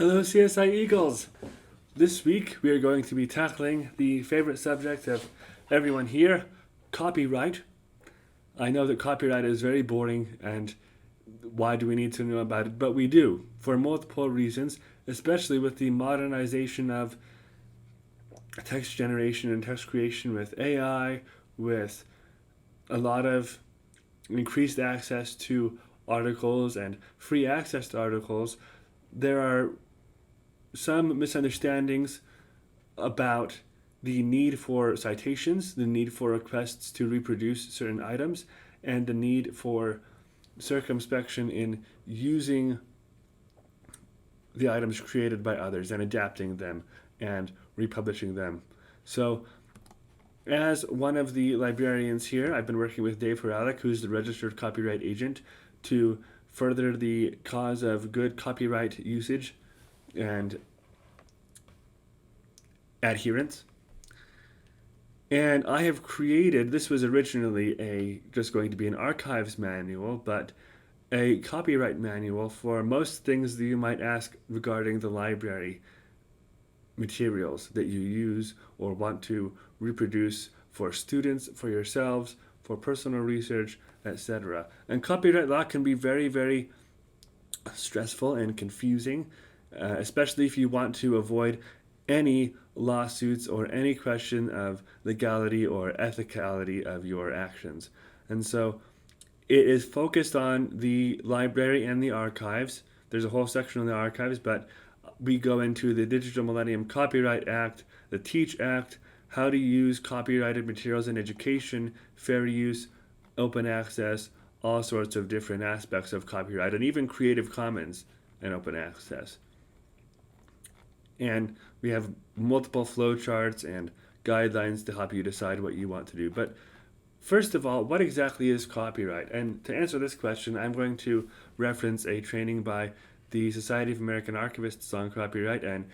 Hello, CSI Eagles! This week we are going to be tackling the favorite subject of everyone here, copyright. I know that copyright is very boring and why do we need to know about it? But we do, for multiple reasons, especially with the modernization of text generation and text creation with AI, with a lot of increased access to articles and free access to articles. There are some misunderstandings about the need for citations, the need for requests to reproduce certain items, and the need for circumspection in using the items created by others and adapting them and republishing them. So, as one of the librarians here, I've been working with Dave Horalick, who's the registered copyright agent, to further the cause of good copyright usage and adherence. And I have created, this was originally just going to be an archives manual, but a copyright manual for most things that you might ask regarding the library materials that you use or want to reproduce for students, for yourselves, for personal research, etc. And copyright law can be very, very stressful and confusing, especially if you want to avoid any lawsuits or any question of legality or ethicality of your actions. And so it is focused on the library and the archives. There's a whole section on the archives, but we go into the Digital Millennium Copyright Act, the TEACH Act, how to use copyrighted materials in education, fair use, open access, all sorts of different aspects of copyright, and even Creative Commons and open access. And we have multiple flowcharts and guidelines to help you decide what you want to do. But first of all, what exactly is copyright? And to answer this question, I'm going to reference a training by the Society of American Archivists on copyright, and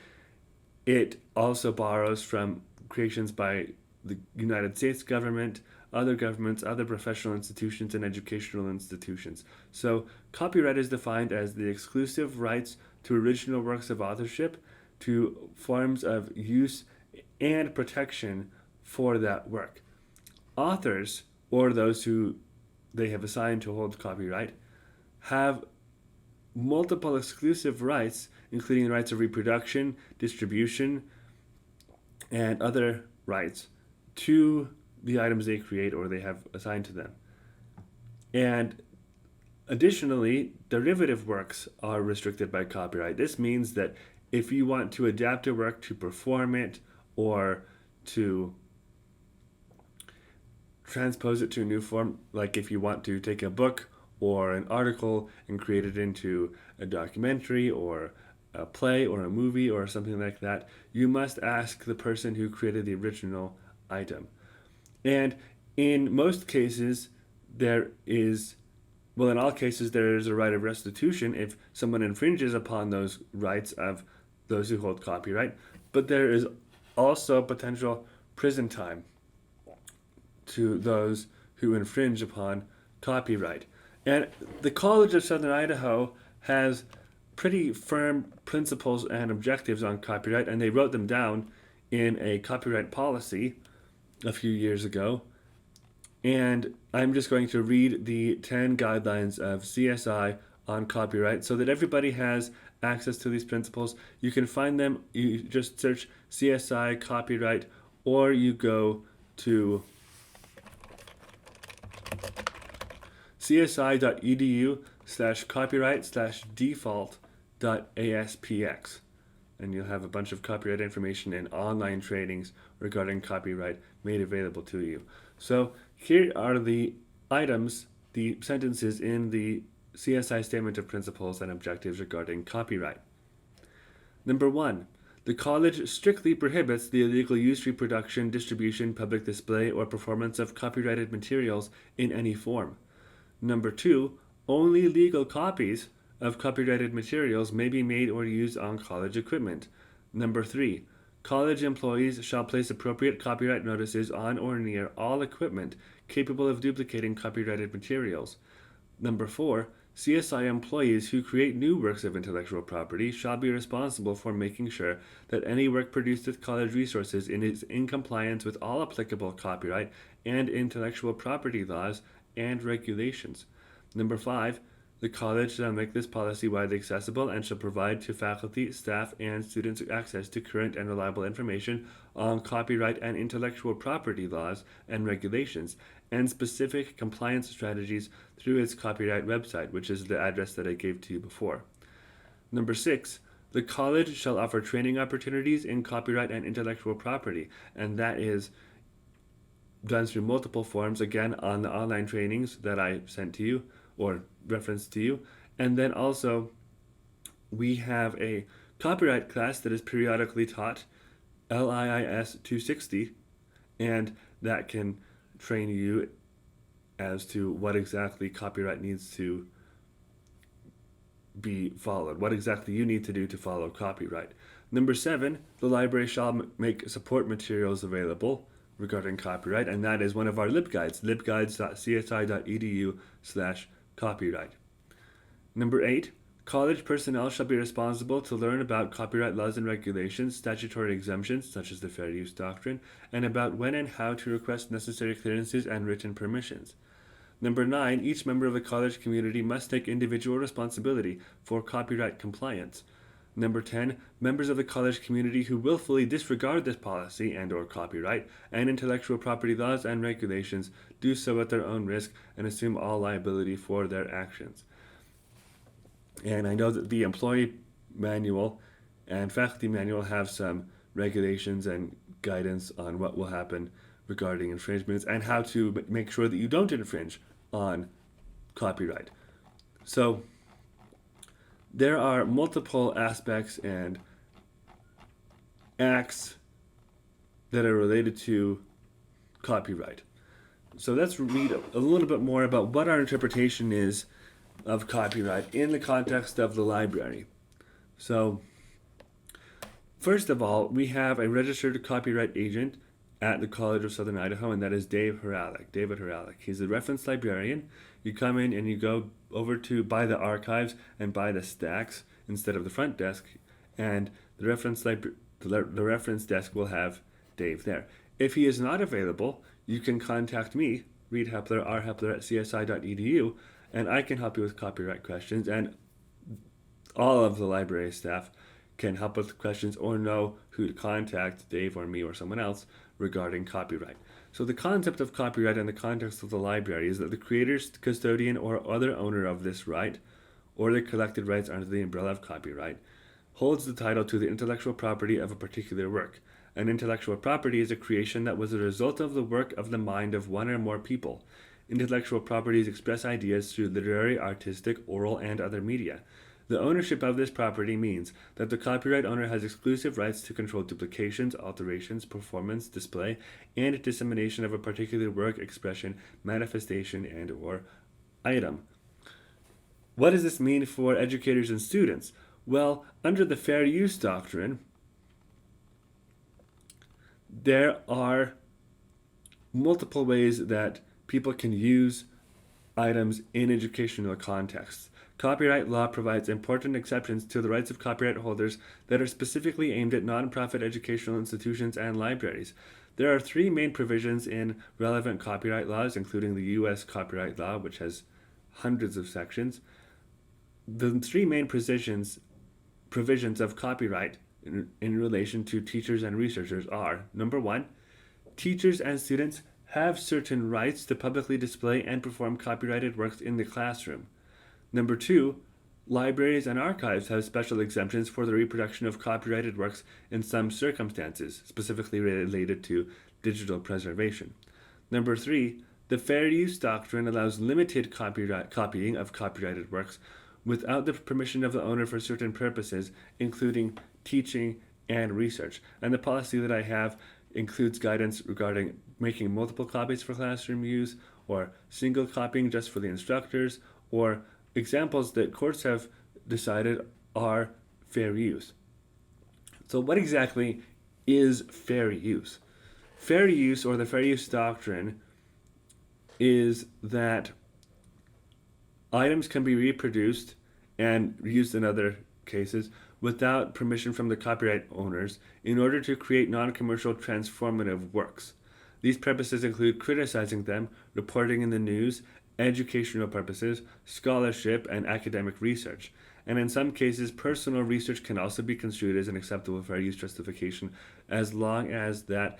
it also borrows from creations by the United States government, other governments, other professional institutions, and educational institutions. So copyright is defined as the exclusive rights to original works of authorship, to forms of use and protection for that work. Authors, or those who they have assigned to hold copyright, have multiple exclusive rights, including the rights of reproduction, distribution, and other rights to the items they create or they have assigned to them. And additionally, derivative works are restricted by copyright. This means that if you want to adapt a work to perform it or to transpose it to a new form, like if you want to take a book or an article and create it into a documentary or a play or a movie or something like that, you must ask the person who created the original item. And in most cases, in all cases, there is a right of restitution if someone infringes upon those rights of those who hold copyright, but there is also potential prison time to those who infringe upon copyright. And the College of Southern Idaho has pretty firm principles and objectives on copyright, and they wrote them down in a copyright policy a few years ago. And I'm just going to read the 10 guidelines of CSI on copyright so that everybody has access to these principles. You can find them, you just search CSI copyright, or you go to csi.edu/copyright/default.aspx, and you'll have a bunch of copyright information and online trainings regarding copyright made available to you. So here are the items, the sentences in the CSI Statement of Principles and Objectives regarding copyright. Number 1. The college strictly prohibits the illegal use, reproduction, distribution, public display, or performance of copyrighted materials in any form. Number 2. Only legal copies of copyrighted materials may be made or used on college equipment. Number 3. College employees shall place appropriate copyright notices on or near all equipment capable of duplicating copyrighted materials. Number 4. CSI employees who create new works of intellectual property shall be responsible for making sure that any work produced with college resources is in compliance with all applicable copyright and intellectual property laws and regulations. Number 5, the college shall make this policy widely accessible and shall provide to faculty, staff, and students access to current and reliable information on copyright and intellectual property laws and regulations and specific compliance strategies through its copyright website, which is the address that I gave to you before. Number 6, the college shall offer training opportunities in copyright and intellectual property, and that is done through multiple forms, again on the online trainings that I sent to you or referenced to you. And then also we have a copyright class that is periodically taught, LIIS 260, and that can train you as to what exactly copyright needs to be followed, what exactly you need to do to follow copyright. Number 7, the library shall make support materials available regarding copyright, and that is one of our libguides, libguides.csi.edu/copyright. Number 8, college personnel shall be responsible to learn about copyright laws and regulations, statutory exemptions, such as the Fair Use Doctrine, and about when and how to request necessary clearances and written permissions. Number 9, each member of the college community must take individual responsibility for copyright compliance. Number 10, members of the college community who willfully disregard this policy and/or copyright and intellectual property laws and regulations do so at their own risk and assume all liability for their actions. And I know that the employee manual and faculty manual have some regulations and guidance on what will happen regarding infringements and how to make sure that you don't infringe on copyright. So there are multiple aspects and acts that are related to copyright. So let's read a little bit more about what our interpretation is of copyright in the context of the library. So first of all, we have a registered copyright agent at the College of Southern Idaho, and that is David Heralick. He's a reference librarian. You come in and you go over to by the archives and by the stacks instead of the front desk, and the reference desk will have Dave there. If he is not available, you can contact me, Reed Hepler, rhepler@csi.edu, and I can help you with copyright questions, and all of the library staff can help with questions or know who to contact, Dave or me or someone else, regarding copyright. So the concept of copyright in the context of the library is that the creator, custodian, or other owner of this right, or the collected rights under the umbrella of copyright, holds the title to the intellectual property of a particular work. An intellectual property is a creation that was a result of the work of the mind of one or more people. Intellectual properties express ideas through literary, artistic, oral, and other media. The ownership of this property means that the copyright owner has exclusive rights to control duplications, alterations, performance, display, and dissemination of a particular work, expression, manifestation, and/or item. What does this mean for educators and students? Well, under the Fair Use Doctrine, there are multiple ways that people can use items in educational contexts. Copyright law provides important exceptions to the rights of copyright holders that are specifically aimed at nonprofit educational institutions and libraries. There are 3 main provisions in relevant copyright laws, including the U.S. copyright law, which has hundreds of sections. The 3 main provisions of copyright in relation to teachers and researchers are: number 1, teachers and students have certain rights to publicly display and perform copyrighted works in the classroom. Number 2, libraries and archives have special exemptions for the reproduction of copyrighted works in some circumstances, specifically related to digital preservation. Number 3, the Fair Use Doctrine allows limited copying of copyrighted works without the permission of the owner for certain purposes, including teaching and research. And the policy that I have includes guidance regarding making multiple copies for classroom use, or single copying just for the instructors, or examples that courts have decided are fair use. So what exactly is fair use? Fair use, or the Fair Use Doctrine, is that Items can be reproduced and used in other cases without permission from the copyright owners in order to create non-commercial transformative works. These purposes include criticizing them, reporting in the news, educational purposes, scholarship, and academic research. And in some cases, personal research can also be construed as an acceptable fair use justification as long as that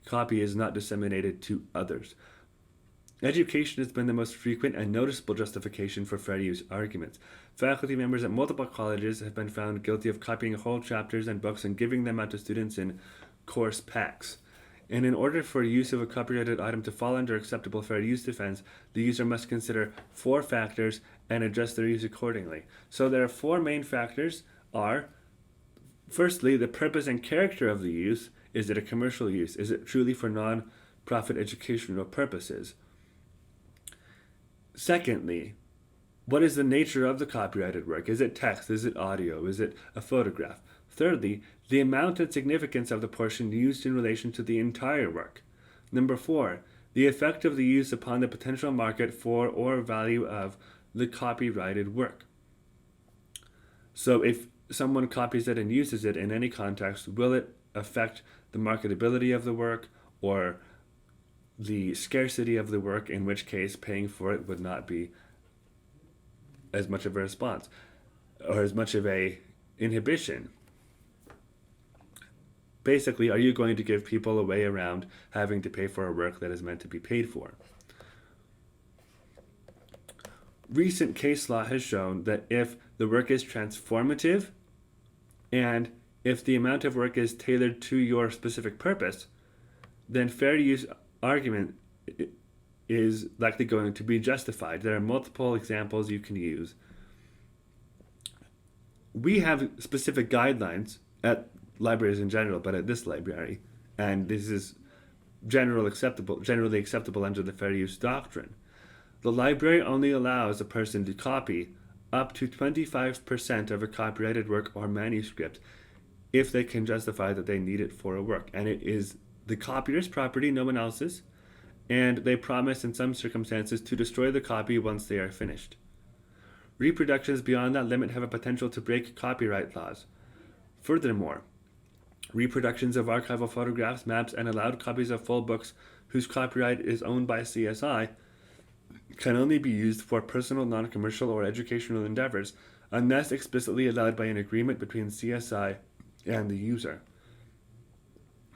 copy is not disseminated to others. Education has been the most frequent and noticeable justification for fair use arguments. Faculty members at multiple colleges have been found guilty of copying whole chapters and books and giving them out to students in course packs. And in order for use of a copyrighted item to fall under acceptable fair use defense, the user must consider 4 factors and adjust their use accordingly. So there are 4 main factors are, firstly, the purpose and character of the use. Is it a commercial use? Is it truly for non-profit educational purposes? Secondly, what is the nature of the copyrighted work? Is it text? Is it audio? Is it a photograph? Thirdly, the amount and significance of the portion used in relation to the entire work. Number 4, the effect of the use upon the potential market for or value of the copyrighted work. So if someone copies it and uses it in any context, will it affect the marketability of the work or the scarcity of the work, in which case paying for it would not be as much of a response or as much of a inhibition. Basically, are you going to give people a way around having to pay for a work that is meant to be paid for? Recent case law has shown that if the work is transformative and if the amount of work is tailored to your specific purpose, then fair use argument is likely going to be justified. There are multiple examples you can use. We have specific guidelines at libraries in general, but at this library, and this is generally acceptable under the fair use doctrine. The library only allows a person to copy up to 25% of a copyrighted work or manuscript if they can justify that they need it for a work, and it is the copier's property, no one else's, and they promise in some circumstances to destroy the copy once they are finished. Reproductions beyond that limit have a potential to break copyright laws. Furthermore, reproductions of archival photographs, maps, and allowed copies of full books whose copyright is owned by CSI can only be used for personal, non-commercial, or educational endeavors unless explicitly allowed by an agreement between CSI and the user.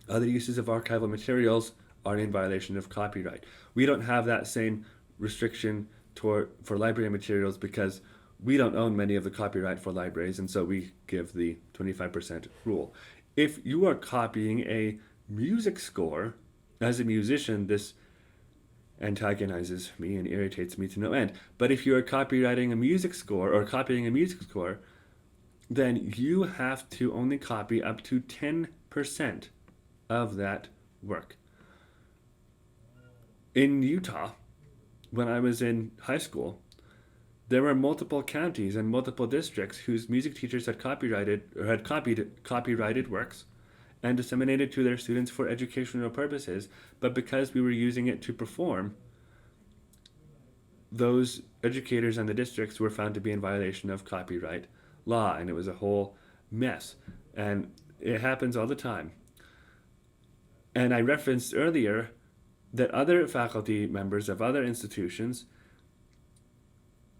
Other uses of archival materials are in violation of copyright. We don't have that same restriction for library materials because we don't own many of the copyright for libraries, and so we give the 25% rule. If you are copying a music score, as a musician, this antagonizes me and irritates me to no end. But if you are copying a music score, then you have to only copy up to 10% of that work. In Utah, when I was in high school, there were multiple counties and multiple districts whose music teachers had copied copyrighted works and disseminated to their students for educational purposes, but because we were using it to perform, those educators and the districts were found to be in violation of copyright law, and it was a whole mess. And it happens all the time. And I referenced earlier that other faculty members of other institutions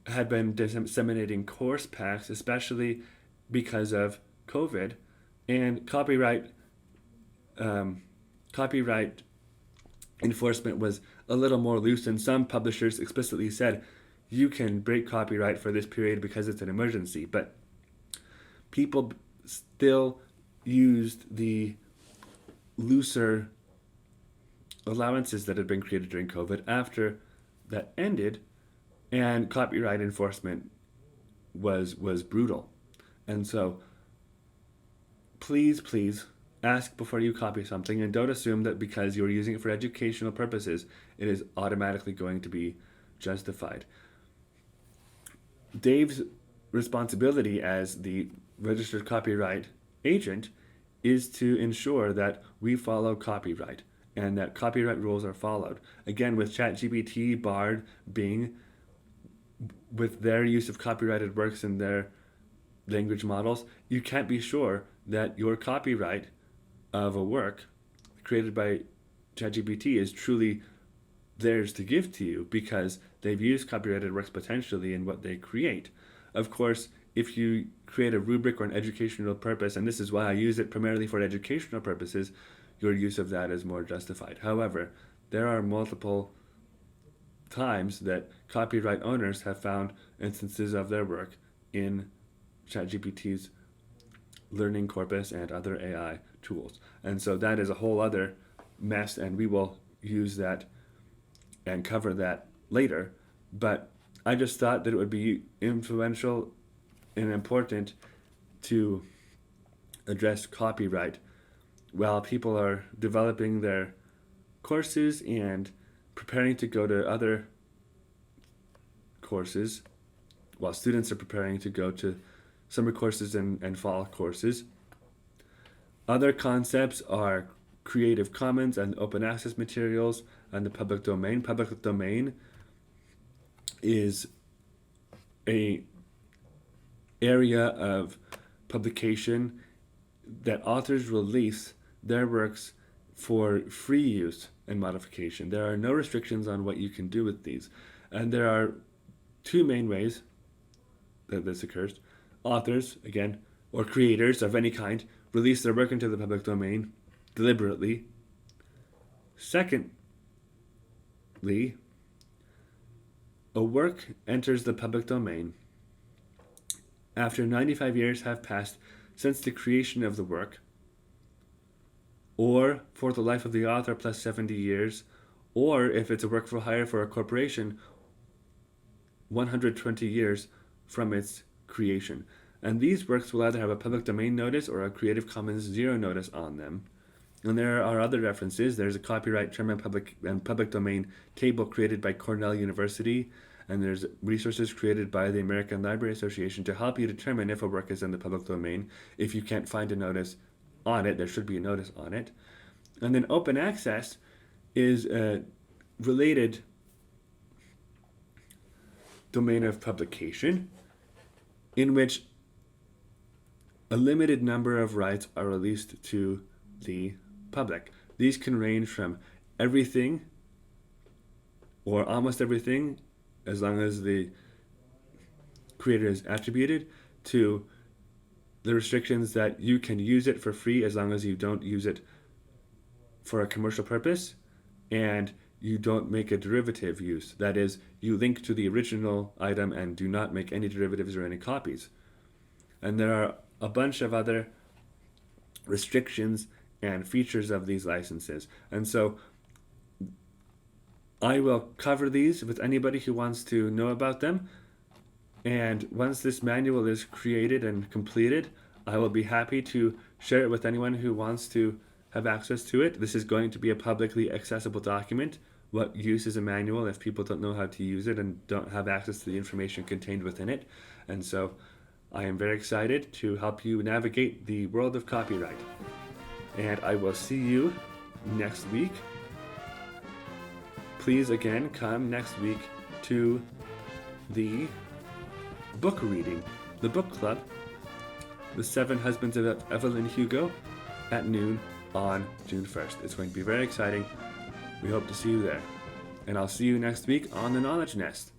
had been disseminating course packs, especially because of COVID, and copyright enforcement was a little more loose, and some publishers explicitly said you can break copyright for this period because it's an emergency, but people still used the looser allowances that had been created during COVID after that ended, and copyright enforcement was brutal. And so please ask before you copy something, and don't assume that because you're using it for educational purposes it is automatically going to be justified. Dave's responsibility as the registered copyright agent is to ensure that we follow copyright and that copyright rules are followed. Again, with ChatGPT, Bard, Bing, with their use of copyrighted works in their language models, you can't be sure that your copyright of a work created by ChatGPT is truly theirs to give to you because they've used copyrighted works potentially in what they create. Of course, if you create a rubric or an educational purpose, and this is why I use it primarily for educational purposes, your use of that is more justified. However, there are multiple times that copyright owners have found instances of their work in ChatGPT's learning corpus and other AI tools. And so that is a whole other mess, and we will use that and cover that later. But I just thought that it would be influential and important to address copyright while people are developing their courses and preparing to go to other courses, while students are preparing to go to summer courses and fall courses. Other concepts are Creative Commons and open access materials and the public domain. Public domain is a area of publication that authors release their works for free use and modification. There are no restrictions on what you can do with these. And there are two main ways that this occurs. Authors, again, or creators of any kind, release their work into the public domain deliberately. Secondly, a work enters the public domain after 95 years have passed since the creation of the work, or for the life of the author plus 70 years, or if it's a work for hire for a corporation, 120 years from its creation. And these works will either have a public domain notice or a Creative Commons 0 notice on them. And there are other references. There's a copyright term and public domain table created by Cornell University, and there's resources created by the American Library Association to help you determine if a work is in the public domain. If you can't find a notice on it, there should be a notice on it. And then open access is a related domain of publication in which a limited number of rights are released to the public. These can range from everything or almost everything, as long as the creator is attributed, to the restrictions that you can use it for free as long as you don't use it for a commercial purpose and you don't make a derivative use. That is, you link to the original item and do not make any derivatives or any copies. And there are a bunch of other restrictions and features of these licenses. And so I will cover these with anybody who wants to know about them. And once this manual is created and completed, I will be happy to share it with anyone who wants to have access to it. This is going to be a publicly accessible document. What use is a manual if people don't know how to use it and don't have access to the information contained within it? And so I am very excited to help you navigate the world of copyright. And I will see you next week. Please again come next week to the book reading, the book club, The 7 Husbands of Evelyn Hugo, at noon on June 1st. It's going to be very exciting. We hope to see you there. And I'll see you next week on The Knowledge Nest.